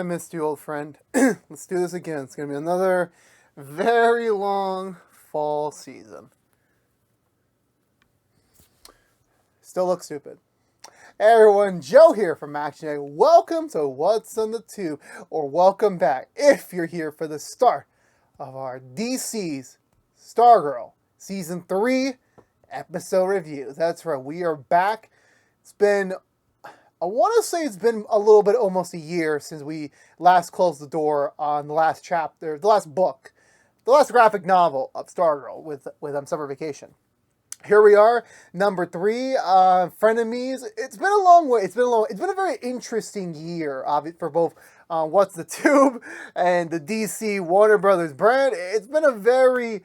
I missed you, old friend. Let's do this again. It's going to be another very long fall season. Still look stupid. Hey everyone, Joe here from ActionX. Welcome to What's on the Tube, or welcome back if you're here for the start of our DC's Stargirl Season 3 episode reviews. That's right, we are back. It's been, I want to say it's been a little bit, almost a year since we last closed the door on the last chapter, the last book, the last graphic novel of Stargirl with Summer Vacation. Here we are, number 3, Frenemies. It's been a long way. It's been a very interesting year for both What's the Tube and the DC Warner Brothers brand. It's been a very,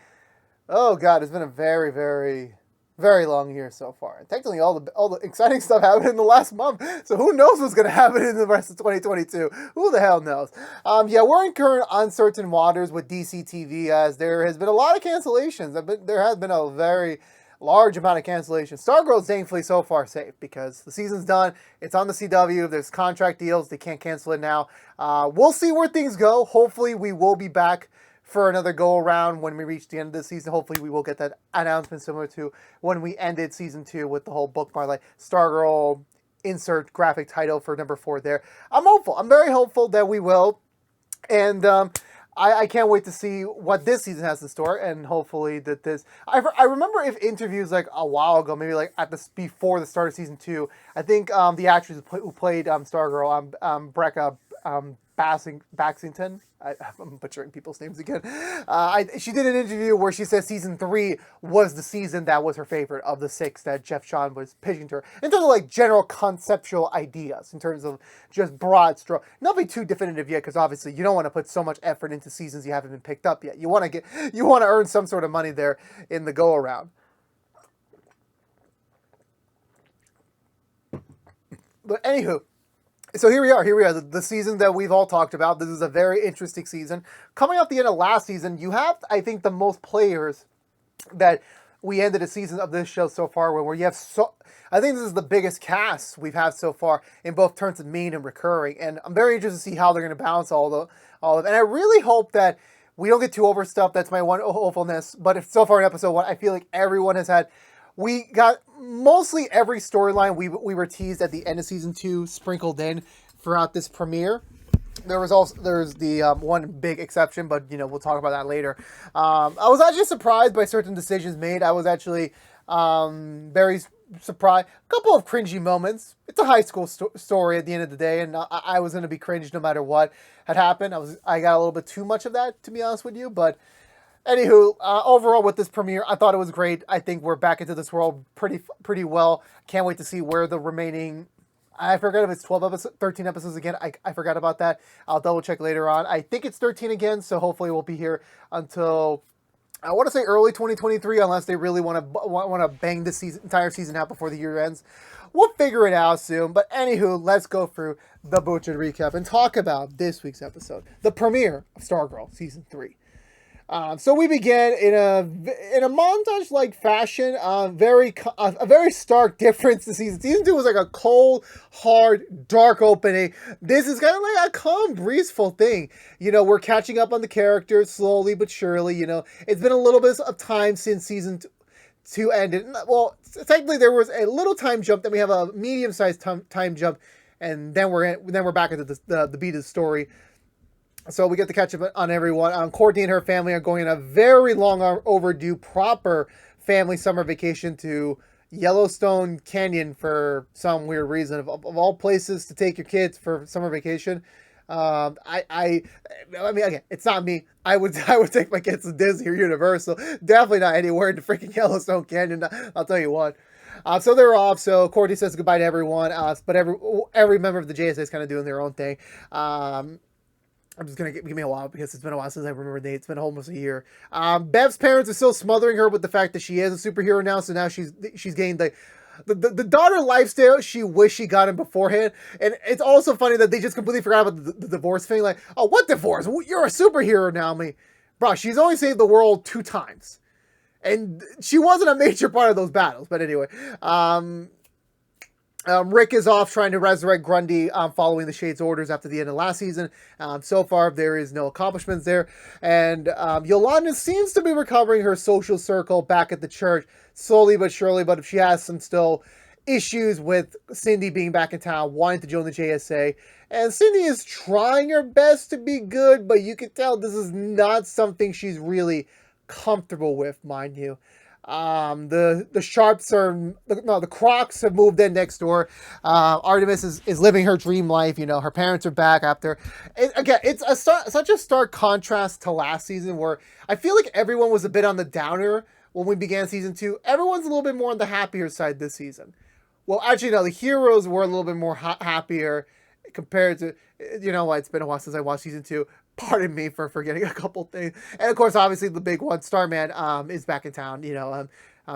very long year so far. And technically, all the exciting stuff happened in the last month. So who knows what's going to happen in the rest of 2022? Who the hell knows? We're in current uncertain waters with DC TV, as there has been a lot of cancellations. There has been a very large amount of cancellations. Stargirl's thankfully so far safe because the season's done. It's on the CW. There's contract deals. They can't cancel it now. We'll see where things go. Hopefully, we will be back for another go-around when we reach the end of the season. Hopefully, we will get that announcement similar to when we ended Season 2 with the whole bookmark, like Stargirl, insert graphic title for number 4 there. I'm hopeful. I'm very hopeful that we will. And I can't wait to see what this season has in store, and hopefully that this... I remember if interviews like a while ago, maybe like before the start of Season 2, I think the actress who played Stargirl, Brecca Baxington, I'm butchering people's names again. She did an interview where she said Season 3 was the season that was her favorite of the 6 that Jeff John was pitching to her. In terms of like general conceptual ideas, in terms of just broad stroke. Nothing too definitive yet, because obviously you don't want to put so much effort into seasons you haven't been picked up yet. You want to earn some sort of money there in the go around. But anywho, so here we are, the season that we've all talked about. This is a very interesting season. Coming off the end of last season, you have, I think, the most players that we ended a season of this show so far where you have I think this is the biggest cast we've had so far in both terms of main and recurring. And I'm very interested to see how they're going to balance all of it. And I really hope that we don't get too overstuffed. That's my one hopefulness. But so far in episode 1, I feel like everyone has had... We got mostly every storyline we were teased at the end of Season 2 sprinkled in throughout this premiere. There's the one big exception, but we'll talk about that later. I was actually surprised by certain decisions made. I was actually very surprised. A couple of cringy moments. It's a high school story at the end of the day, and I was going to be cringed no matter what had happened. I got a little bit too much of that, to be honest with you, but... Anywho, overall with this premiere, I thought it was great. I think we're back into this world pretty well. Can't wait to see where the remaining... I forgot if it's 13 episodes again. I forgot about that. I'll double check later on. I think it's 13 again, so hopefully we'll be here until... I want to say early 2023, unless they really want to bang this entire season out before the year ends. We'll figure it out soon. But anywho, let's go through the butchered recap and talk about this week's episode. The premiere of Stargirl Season 3. So we began in a montage-like fashion. A very stark difference to season. Season 2 was like a cold, hard, dark opening. This is kind of like a calm, breezeful thing. We're catching up on the characters slowly but surely. It's been a little bit of time since Season 2 ended. Well, technically there was a little time jump. Then we have a medium-sized time jump, and then we're back into the beat of the story. So we get to catch up on everyone. Courtney and her family are going on a very long overdue proper family summer vacation to Yellowstone Canyon for some weird reason. Of all places to take your kids for summer vacation. I mean, again, it's not me. I would take my kids to Disney or Universal. Definitely not anywhere in the freaking Yellowstone Canyon. I'll tell you what. So they're off. So Courtney says goodbye to everyone. But every member of the JSA is kind of doing their own thing. I'm just going to give me a while because it's been a while since I remember the date. It's been almost a year. Bev's parents are still smothering her with the fact that she is a superhero now. So now she's getting the daughter lifestyle she wished she got in beforehand. And it's also funny that they just completely forgot about the divorce thing. Like, oh, what divorce? You're a superhero now, me. Bro, she's only saved the world 2 times. And she wasn't a major part of those battles. But anyway, Rick is off trying to resurrect Grundy following the Shade's orders after the end of last season. So far, there is no accomplishments there. And Yolanda seems to be recovering her social circle back at the church slowly but surely. But if she has some still issues with Cindy being back in town, wanting to join the JSA. And Cindy is trying her best to be good, but you can tell this is not something she's really comfortable with, mind you. The Sharps are no, the Crocs have moved in next door. Artemis is living her dream life. You know, her parents are back after. Again, it's such a stark contrast to last season where I feel like everyone was a bit on the downer when we began season 2. Everyone's a little bit more on the happier side this season. Well, actually, no, the heroes were a little bit more happier compared to, you know what, it's been a while since I watched season 2. Pardon me for forgetting a couple things. And of course, obviously, the big one, Starman, is back in town. You know,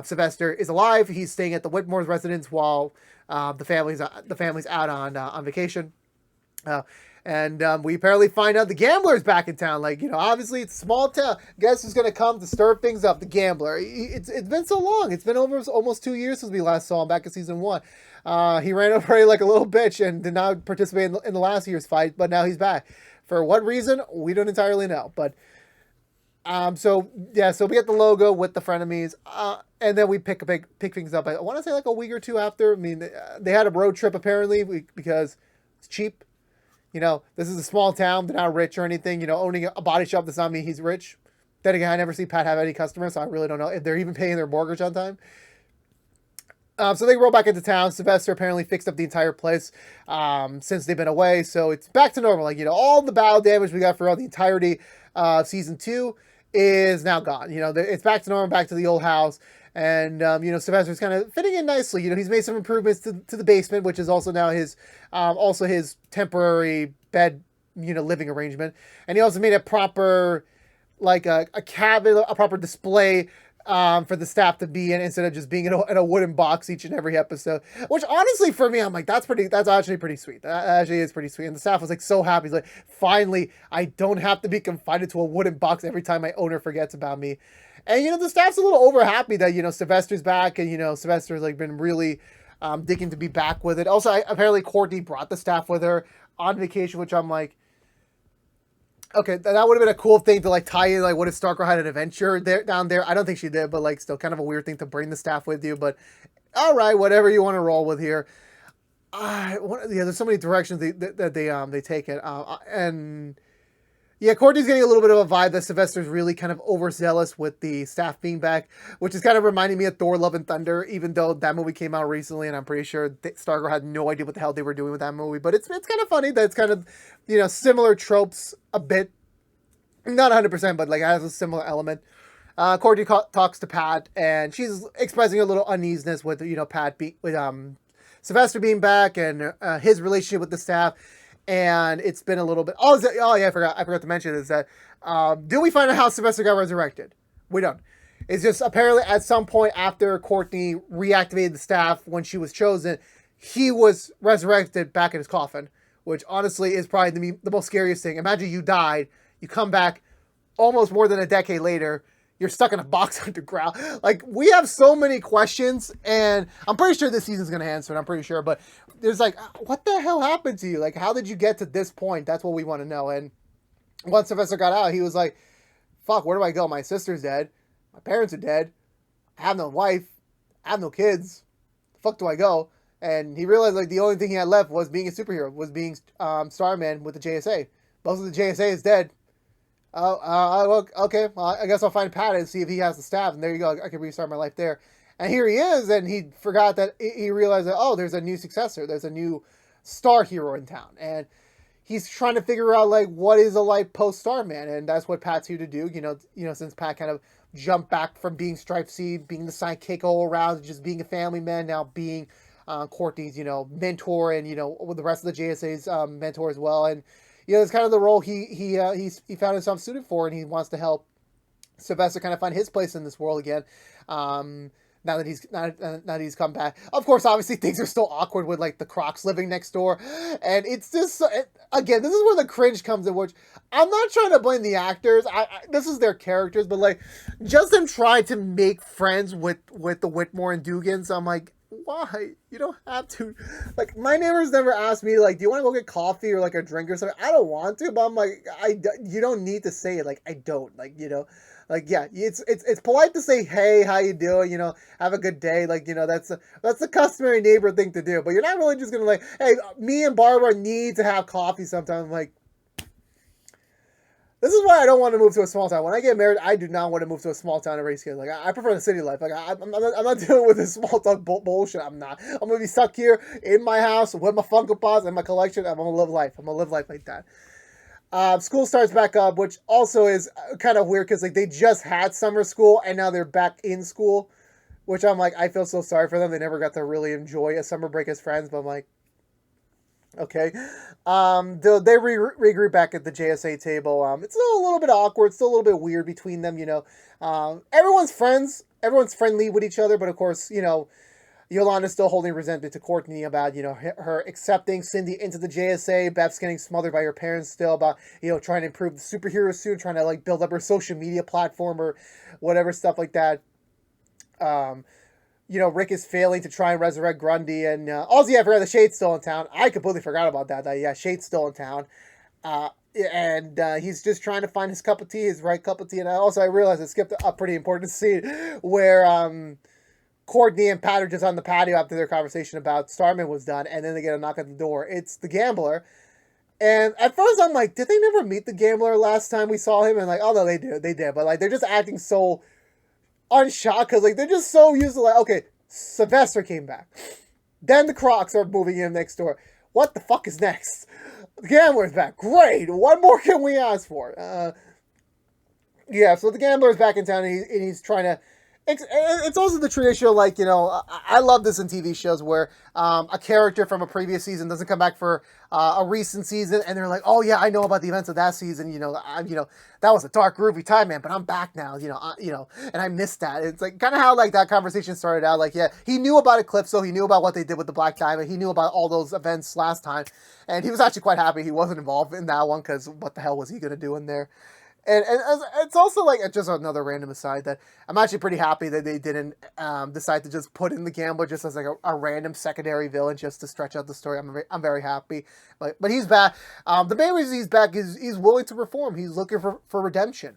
Sylvester is alive. He's staying at the Whitmore's residence while the family's out on vacation. And we apparently find out the Gambler's back in town. Like, you know, obviously it's a small town. Guess who's going to come to stir things up? The Gambler. It's been so long. It's been over almost 2 years since we last saw him back in season 1. He ran over her like a little bitch and did not participate in the last year's fight, but now he's back. For what reason, we don't entirely know. But so we get the logo with the frenemies, and then we pick things up. I want to say like a week or two after. I mean, they had a road trip apparently because it's cheap. You know, this is a small town. They're not rich or anything. You know, owning a body shop does not mean he's rich. Then again, I never see Pat have any customers, so I really don't know if they're even paying their mortgage on time. So they roll back into town. Sylvester apparently fixed up the entire place since they've been away. So it's back to normal. Like, you know, all the battle damage we got throughout the entirety of season 2 is now gone. You know, it's back to normal, back to the old house. And, you know, Sylvester's kind of fitting in nicely. You know, he's made some improvements to the basement, which is also now his temporary bed, you know, living arrangement. And he also made a proper, like a cabin, a proper display for the staff to be in instead of just being in a wooden box each and every episode. Which honestly, for me, I'm like, that's actually pretty sweet. That actually is pretty sweet. And the staff was like so happy. He's like, finally, I don't have to be confined to a wooden box every time my owner forgets about me. And, you know, the staff's a little over happy that, you know, Sylvester's back and, you know, Sylvester's like been really digging to be back with it. Also, apparently Courtney brought the staff with her on vacation, which I'm like, okay, that would have been a cool thing to like tie in. Like, what if Stargirl had an adventure down there? I don't think she did, but like, still kind of a weird thing to bring the staff with you. But all right, whatever you want to roll with here. There's so many directions that they take it, and yeah, Courtney's getting a little bit of a vibe that Sylvester's really kind of overzealous with the staff being back, which is kind of reminding me of Thor: Love and Thunder. Even though that movie came out recently, and I'm pretty sure Stargirl had no idea what the hell they were doing with that movie, but it's kind of funny that it's kind of, you know, similar tropes a bit, not 100%, but like it has a similar element. Courtney talks to Pat, and she's expressing a little uneasiness with, you know, with Sylvester being back and his relationship with the staff. And it's been a little bit. Oh yeah, I forgot to mention is that do we find out how Sylvester got resurrected? We don't. It's just apparently at some point after Courtney reactivated the staff when she was chosen, he was resurrected back in his coffin, which honestly is probably the most scariest thing. Imagine you died, you come back almost more than a decade later, you're stuck in a box underground. Like, we have so many questions, and I'm pretty sure this season's going to answer it, I'm pretty sure, but there's like, what the hell happened to you? Like, how did you get to this point? That's what we want to know. And once Sylvester got out, he was like, fuck, where do I go? My sister's dead. My parents are dead. I have no wife. I have no kids. The fuck do I go? And he realized, like, the only thing he had left was being a superhero, was being Starman with the JSA. Most of the JSA is dead. Okay, well, I guess I'll find Pat and see if he has the staff, and there you go, I can restart my life there. And here he is, and he forgot that, he realized that, oh, there's a new successor, there's a new star hero in town, and he's trying to figure out, like, what is a life post-Starman, and that's what Pat's here to do, you know, since Pat kind of jumped back from being Striped Seed, being the sidekick all around, just being a family man, now being Courtney's, you know, mentor, and, you know, with the rest of the JSA's mentor as well, and you know, it's kind of the role he found himself suited for, and he wants to help Sylvester kind of find his place in this world again. Now that he's come back, of course, obviously things are still awkward with like the Crocs living next door, and it's just again, this is where the cringe comes in. Which I'm not trying to blame the actors. This is their characters, but like just them trying to make friends with the Whitmore and Dugans. I'm like, why? You don't have to. Like, my neighbors never asked me, like, do you want to go get coffee or, like, a drink or something? I don't want to, but I'm like, you don't need to say it. Like, I don't. Like, like, yeah, it's polite to say, hey, how you doing? Have a good day. Like, that's the customary neighbor thing to do. But you're not really just going to, like, hey, me and Barbara need to have coffee sometime. I'm like, this is why I don't want to move to a small town. When I get married, I do not want to move to a small town and raise kids. Like, I prefer the city life. Like, I'm not dealing with this small town bullshit. I'm not. I'm going to be stuck here in my house with my Funko Pops and my collection. I'm going to live life. I'm going to live life like that. School starts back up, which also is kind of weird because, like, they just had summer school and now they're back in school, which I'm like, I feel so sorry for them. They never got to really enjoy a summer break as friends, but I'm like, okay. They regroup back at the JSA table. It's still a little bit awkward, still a little bit weird between them, Everyone's friends, everyone's friendly with each other, but of course, Yolanda's still holding resentment to Courtney about, her accepting Cindy into the JSA. Beth's getting smothered by her parents still about, trying to improve the superhero suit, trying to, like, build up her social media platform or whatever, stuff like that. Rick is failing to try and resurrect Grundy, and also, I forgot the Shade's still in town. I completely forgot about that. Yeah, Shade's still in town, and he's just trying to find his cup of tea, his right cup of tea. And I realized I skipped a pretty important scene where Courtney and Pat are just on the patio after their conversation about Starman was done, and then they get a knock at the door. It's the gambler. And at first I'm like, did they never meet the gambler last time we saw him? And like, oh no, they did. But like, they're just acting so unshocked because like they're just so used to like, okay, Sylvester came back. Then the Crocs are moving in next door. What the fuck is next? The gambler's back. Great. What more can we ask for? So the gambler's back in town and he's trying to. It's also the traditional, like, I love this in TV shows where a character from a previous season doesn't come back for a recent season, and they're like, oh yeah, I know about the events of that season, that was a dark, groovy time, man, but I'm back now, and I missed that. It's like kind of how, like, that conversation started out, like, yeah, he knew about Eclipso, he knew about what they did with the Black Diamond, he knew about all those events last time, and he was actually quite happy he wasn't involved in that one, because what the hell was he going to do in there? And it's also, like, just another random aside that I'm actually pretty happy that they didn't decide to just put in the gambler just as, like, a random secondary villain just to stretch out the story. I'm very happy. But he's back. The main reason he's back is he's willing to reform. He's looking for redemption.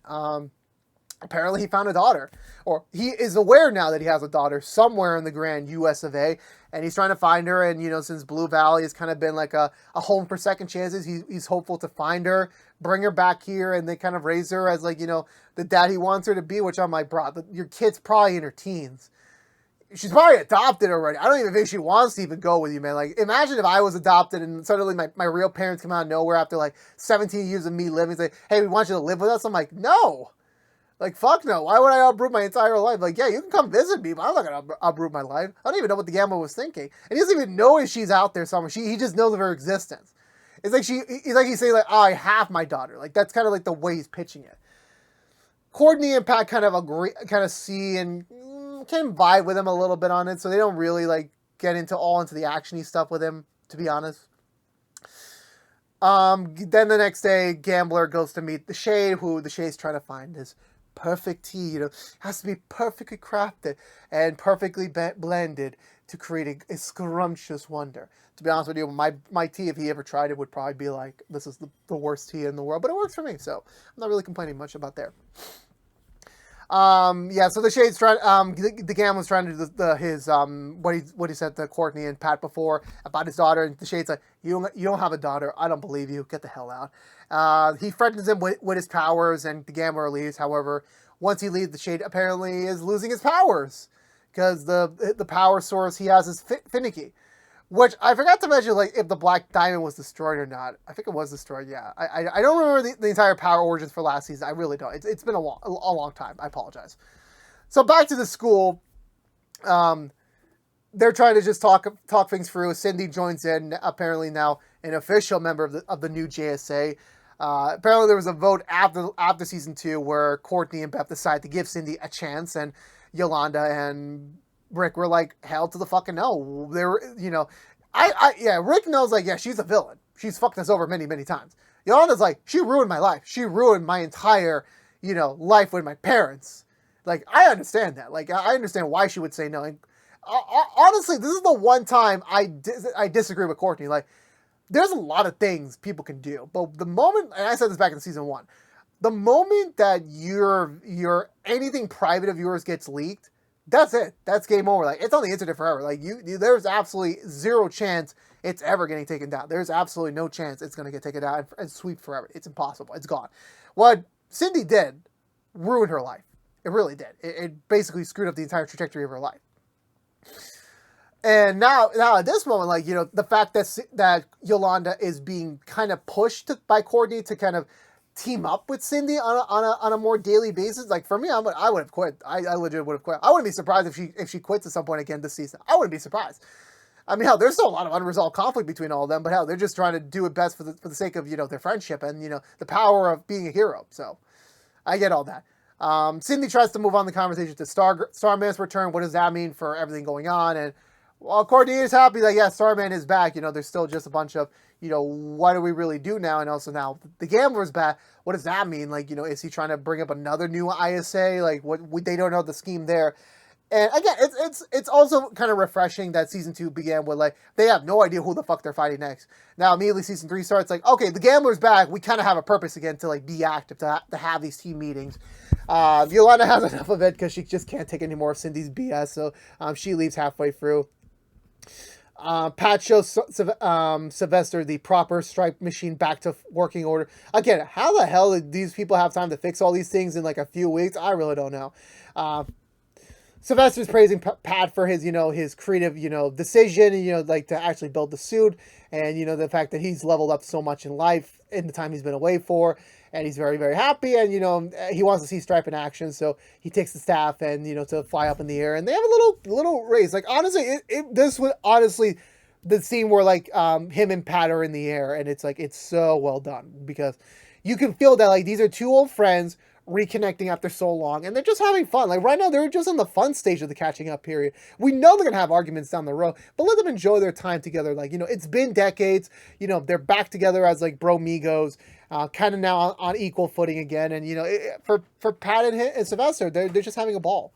Apparently he found a daughter, or he is aware now that he has a daughter somewhere in the grand US of A, and he's trying to find her. And, since Blue Valley has kind of been like a home for second chances, he's hopeful to find her, bring her back here, and they kind of raise her as, like, the dad he wants her to be, which I'm like, bro, your kid's probably in her teens. She's probably adopted already. I don't even think she wants to even go with you, man. Like, imagine if I was adopted and suddenly my real parents come out of nowhere after, like, 17 years of me living, say, hey, we want you to live with us. I'm like, no. Like, fuck no. Why would I uproot my entire life? Like, yeah, you can come visit me, but I'm not going to uproot my life. I don't even know what the gambler was thinking. And he doesn't even know if she's out there somewhere. He just knows of her existence. It's like he's saying, like, oh, I have my daughter. Like, that's kind of like the way he's pitching it. Courtney and Pat kind of see and can vibe with him a little bit on it, so they don't really, like, get into the action-y stuff with him, to be honest. Then the next day, Gambler goes to meet the Shade, who the Shade's trying to find his perfect tea, has to be perfectly crafted and perfectly blended to create a scrumptious wonder. To be honest with you, my tea, if he ever tried it, would probably be like, this is the worst tea in the world, but it works for me, so I'm not really complaining much about there. So the Shade's trying, the Gambler's trying to do his what he said to Courtney and Pat before about his daughter, and the Shade's like, you don't have a daughter, I don't believe you, get the hell out. He threatens him with his powers, and the Gambler leaves. However, once he leaves, the Shade apparently is losing his powers, because the power source he has is finicky. Which, I forgot to mention, like, if the Black Diamond was destroyed or not. I think it was destroyed, yeah. I don't remember the entire power origins for last season. I really don't. It's been a long time. I apologize. So, back to the school. They're trying to just talk things through. Cindy joins in, apparently now an official member of the new JSA. Apparently there was a vote after season 2 where Courtney and Beth decided to give Cindy a chance, and Yolanda and Rick were like, hell to the fucking no. They were, Rick knows, like, yeah, she's a villain. She's fucked us over many, many times. Yolanda's like, she ruined my life. She ruined my entire, life with my parents. Like, I understand that. Like, I understand why she would say no. And honestly, this is the one time I disagree with Courtney. Like, there's a lot of things people can do, but the moment, and I said this back in season 1, the moment that your anything private of yours gets leaked, that's it. That's game over. Like, it's on the internet forever. Like, there's absolutely zero chance it's ever getting taken down. There's absolutely no chance it's going to get taken down and sweep forever. It's impossible. It's gone. What Cindy did ruined her life. It really did. It basically screwed up the entire trajectory of her life. And now at this moment, like, the fact that Yolanda is being kind of pushed by Courtney to kind of team up with Cindy on a more daily basis. Like, for me, I would have quit. I legit would have quit. I wouldn't be surprised if she quits at some point again this season. I wouldn't be surprised. I mean, hell, there's still a lot of unresolved conflict between all of them, but hell, they're just trying to do it best for the sake of, their friendship and, the power of being a hero. So I get all that. Cindy tries to move on the conversation to Starman's return. What does that mean for everything going on? And while Courtney is happy that, yeah, Starman is back, there's still just a bunch of, what do we really do now? And also now the Gambler's back. What does that mean? Like, is he trying to bring up another new ISA? Like, they don't know the scheme there. And again, it's also kind of refreshing that season 2 began with, like, they have no idea who the fuck they're fighting next. Now immediately season 3 starts, like, okay, the Gambler's back. We kind of have a purpose again to, like, be active, to have these team meetings. Yolanda has enough of it because she just can't take any more of Cindy's BS. So she leaves halfway through. Pat shows Sylvester the proper stripe machine back to working order. Again, how the hell did these people have time to fix all these things in like a few weeks? I really don't know. Sylvester's praising Pat for his, his creative, decision, like to actually build the suit and, the fact that he's leveled up so much in life in the time he's been away for. And he's very, very happy. And, he wants to see Stripe in action. So he takes the staff and, to fly up in the air. And they have a little race. Like, honestly, this was honestly the scene where, like, him and Pat are in the air. And it's, like, it's so well done. Because you can feel that, like, these are two old friends reconnecting after so long. And they're just having fun. Like, right now, they're just in the fun stage of the catching up period. We know they're going to have arguments down the road. But let them enjoy their time together. Like, it's been decades. They're back together as, like, bro-migos. Kind of now on equal footing again. And, for Pat and Sylvester, they're just having a ball.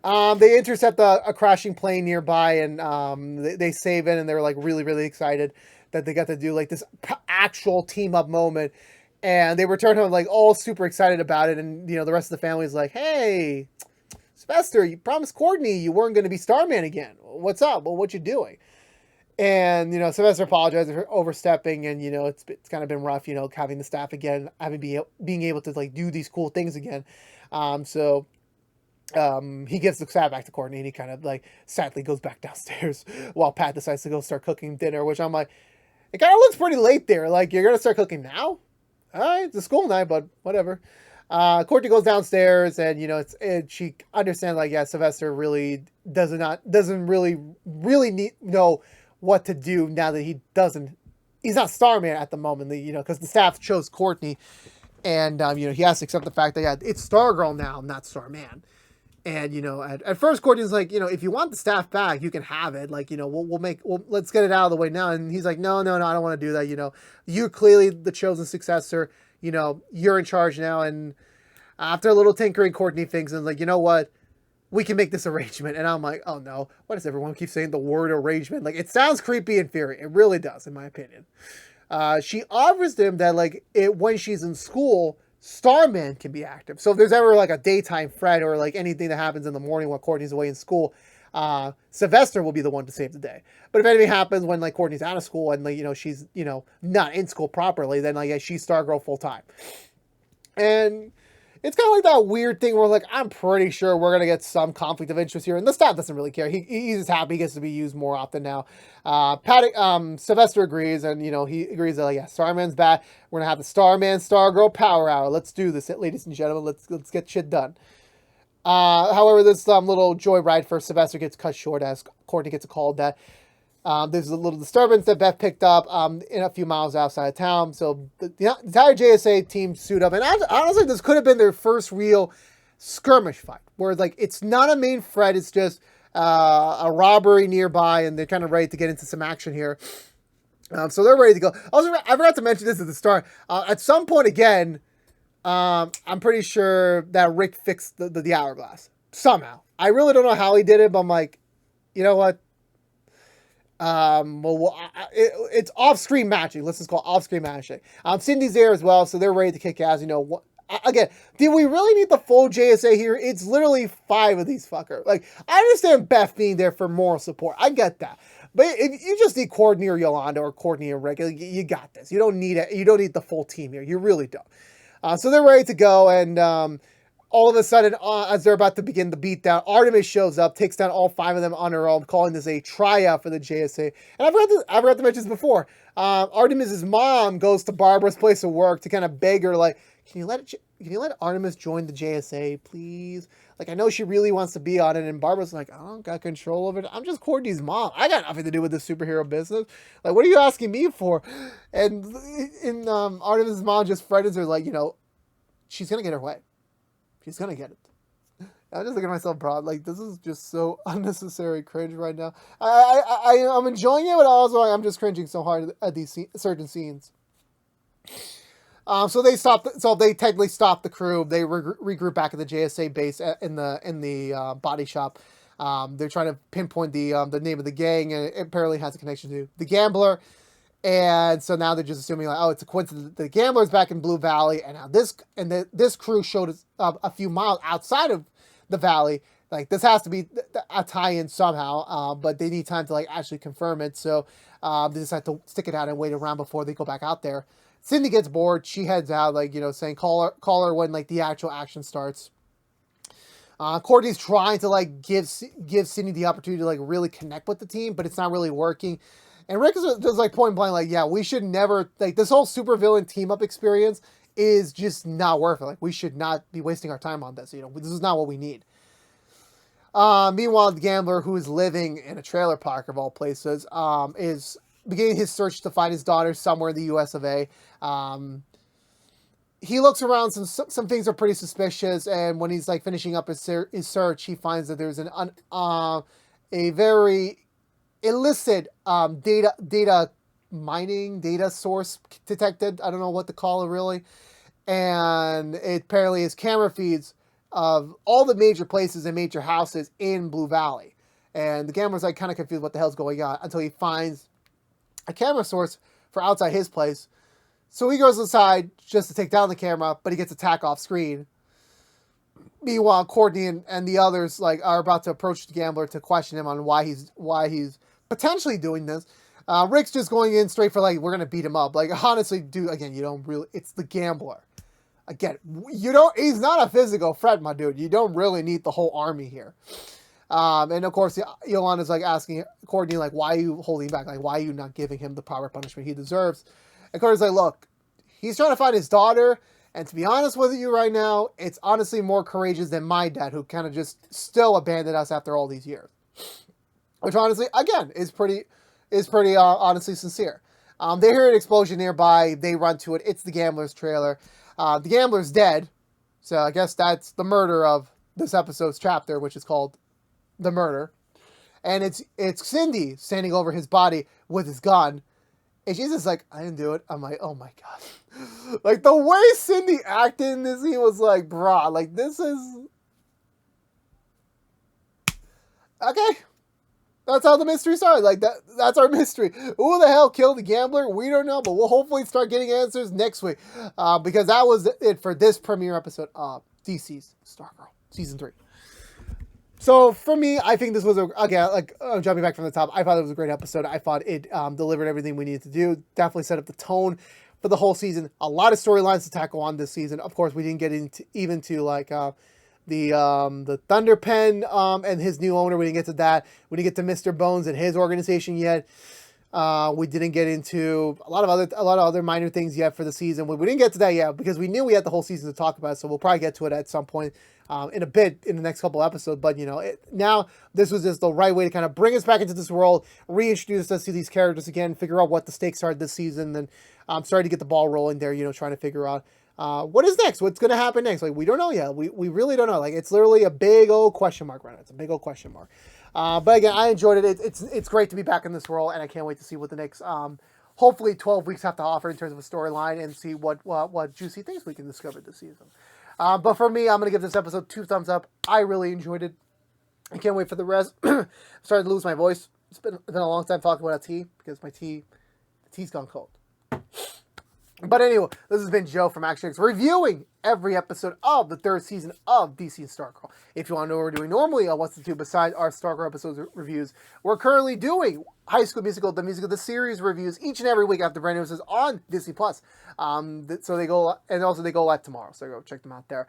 They intercept a crashing plane nearby and they save it. And they're like really, really excited that they got to do like this actual team up moment. And they return home like all super excited about it. And, the rest of the family is like, hey, Sylvester, you promised Courtney you weren't going to be Starman again. What's up? Well, what you doing? And, Sylvester apologizes for overstepping and, it's kind of been rough, having the staff again, being able to, like, do these cool things again. So he gives the staff back to Courtney and he kind of, like, sadly goes back downstairs while Pat decides to go start cooking dinner, which I'm like, it kind of looks pretty late there. Like, you're going to start cooking now? All right, it's a school night, but whatever. Courtney goes downstairs and, she understands, like, yeah, Sylvester really doesn't really know what to do now that he's not Starman at the moment, because the staff chose Courtney and, he has to accept the fact that, yeah, it's Stargirl now, not Starman. And, at first Courtney's like, if you want the staff back, you can have it. Like, let's get it out of the way now. And he's like, no, I don't want to do that. You're clearly the chosen successor, you're in charge now. And after a little tinkering, Courtney thinks and like, you know what? We can make this arrangement. And I'm like, oh no, why does everyone keep saying the word arrangement? Like, it sounds creepy in theory. It really does, in my opinion. She offers them that, like, when she's in school, Starman can be active. So if there's ever, like, a daytime threat or, like, anything that happens in the morning while Courtney's away in school, Sylvester will be the one to save the day. But if anything happens when, like, Courtney's out of school and, like, she's, not in school properly, then, like, yeah, she's Stargirl full time. And it's kind of like that weird thing where, like, I'm pretty sure we're going to get some conflict of interest here. And the staff doesn't really care. He's just happy he gets to be used more often now. Sylvester agrees. And, he agrees that, like, yeah, Starman's back. We're going to have the Starman Stargirl Power Hour. Let's do this, ladies and gentlemen. Let's get shit done. However, this little joyride for Sylvester gets cut short as Courtney gets a call that there's a little disturbance that Beth picked up in a few miles outside of town. So the entire JSA team suit up. And honestly, this could have been their first real skirmish fight. Where, like, it's not a main threat. It's just a robbery nearby. And they're kind of ready to get into some action here. So they're ready to go. Also, I forgot to mention this at the start. At some point, again, I'm pretty sure that Rick fixed the hourglass. Somehow. I really don't know how he did it, but I'm like, you know what? It's off-screen matching. Let's just call it off-screen matching. Cindy's there as well, so they're ready to kick ass. You know, again, did we really need the full JSA here? It's literally 5 of these fuckers. Like, I understand Beth being there for moral support. I get that. But if you just need Courtney or Yolanda or Courtney or Rick, you got this. You don't need it. You don't need the full team here. You really don't. So they're ready to go, and all of a sudden, as they're about to begin the beatdown, Artemis shows up, takes down all 5 of them on her own, calling this a tryout for the JSA. And I forgot to mention this before. Artemis's mom goes to Barbara's place of work to kind of beg her, like, can you let Artemis join the JSA, please? Like, I know she really wants to be on it, and Barbara's like, I don't got control of it. I'm just Courtney's mom. I got nothing to do with this superhero business. Like, what are you asking me for? And Artemis's mom just frightens her, like, you know, she's gonna get her way. She's gonna get it. I'm just looking at myself broad. Like, this is just so unnecessary cringe right now. I'm enjoying it, but also I'm just cringing so hard at these certain scenes. So they technically stop the crew. They regroup back at the JSA base in the body shop. They're trying to pinpoint the name of the gang, and it apparently has a connection to the Gambler. And so now they're just assuming, like, oh, it's a coincidence. The Gambler's back in Blue Valley, and now this crew showed us a few miles outside of the valley. Like, this has to be a tie-in somehow, but they need time to, like, actually confirm it. So they decide to stick it out and wait around before they go back out there. Cindy gets bored. She heads out, like, you know, saying call her when, like, the actual action starts. Courtney's trying to, like, give Cindy the opportunity to, like, really connect with the team, but it's not really working. And Rick is just, like, point blank, like, yeah, we should never, like, this whole supervillain team-up experience is just not worth it. Like, we should not be wasting our time on this. You know, this is not what we need. Meanwhile, the Gambler, who is living in a trailer park of all places, is beginning his search to find his daughter somewhere in the U.S. of A. He looks around. Some things are pretty suspicious, and when he's, like, finishing up his search, he finds that there's a very illicit data source detected. I don't know what to call it, really. And it apparently is camera feeds of all the major places and major houses in Blue Valley. And the Gambler's, like, kind of confused what the hell's going on until he finds a camera source for outside his place. So he goes inside just to take down the camera, but he gets attacked off screen. Meanwhile, Courtney and the others, like, are about to approach the Gambler to question him on why he's potentially doing this. Rick's just going in straight for, like, we're gonna beat him up. Like, honestly, dude, again, you don't really, it's the Gambler. Again, he's not a physical threat, my dude. You don't really need the whole army here. And of course, Yolanda's, like, asking Courtney, like, why are you holding back? Like, why are you not giving him the proper punishment he deserves? And Courtney's like, look, he's trying to find his daughter, and to be honest with you right now, it's honestly more courageous than my dad, who kind of just still abandoned us after all these years. Which, honestly, again, is pretty honestly sincere. They hear an explosion nearby. They run to it. It's the Gambler's trailer. The Gambler's dead, so I guess that's the murder of this episode's chapter, which is called The Murder. And it's Cindy standing over his body with his gun. And she's just like, I didn't do it. I'm like, oh my God. Like, the way Cindy acted in this scene was like, brah, like, this is... Okay. That's how the mystery started. Like, that's our mystery. Who the hell killed the Gambler? We don't know, but we'll hopefully start getting answers next week. Because that was it for this premiere episode of DC's Stargirl, Season 3. So, for me, I think this was, jumping back from the top, I thought it was a great episode. I thought it delivered everything we needed to do. Definitely set up the tone for the whole season. A lot of storylines to tackle on this season. Of course, we didn't get into like, the Thunder Pen and his new owner. We didn't get to that. We didn't get to Mr. Bones and his organization yet. We didn't get into a lot of other minor things yet for the season. We didn't get to that yet because we knew we had the whole season to talk about. So we'll probably get to it at some point in a bit in the next couple episodes. But now this was just the right way to kind of bring us back into this world, reintroduce us to these characters again, figure out what the stakes are this season, and starting to get the ball rolling there. Trying to figure out what is next, what's going to happen next. Like, we don't know yet. We really don't know. Like, it's literally a big old question mark right now. It's a big old question mark. But again, I enjoyed it. It's great to be back in this world, and I can't wait to see what the next, hopefully 12 weeks have to offer in terms of a storyline and see what juicy things we can discover this season. But for me, I'm going to give this episode 2 thumbs up. I really enjoyed it. I can't wait for the rest. I'm starting to lose my voice. It's been a long time talking about a tea because the tea's gone cold. But anyway, this has been Joe from ActionX reviewing every episode of the third season of DC and Stargirl. If you want to know what we're doing normally on What's the Two besides our Stargirl episodes reviews, we're currently doing High School Musical, the musical, the series reviews each and every week after brand new episodes on Disney Plus. So they go, and also they go live tomorrow. So go check them out there.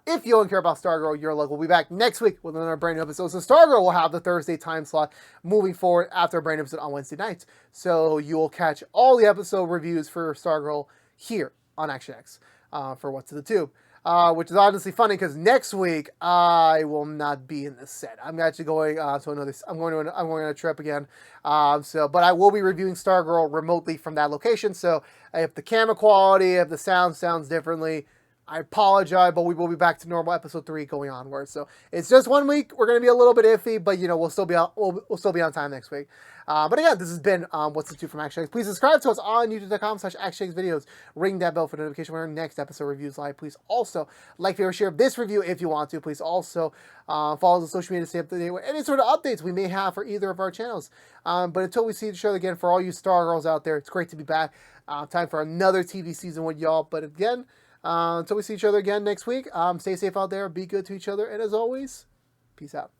If you don't care about Stargirl, your luck. We'll be back next week with another brand new episode. So Stargirl will have the Thursday time slot moving forward after a brand new episode on Wednesday nights. So you will catch all the episode reviews for Stargirl here on ActionX for What's to the Tube. Which is honestly funny because next week I will not be in the set. I'm actually going to another. I'm going on a trip again. But I will be reviewing Stargirl remotely from that location. So if the camera quality, if the sound sounds differently, I apologize. But we will be back to normal episode 3 going onward. So it's just 1 week. We're going to be a little bit iffy, but we'll still be on time next week. But again, this has been What's the Two from ActionX. Please subscribe to us on youtube.com/ActionX videos. Ring that bell for notification when our next episode reviews live. Please also like, favorite, share this review if you want to. Please also follow us on social media to stay up to date with any sort of updates we may have for either of our channels. But until we see each other again, for all you Stargirls out there, it's great to be back. Time for another TV season with y'all. But again, until we see each other again next week, stay safe out there, be good to each other, and as always, peace out.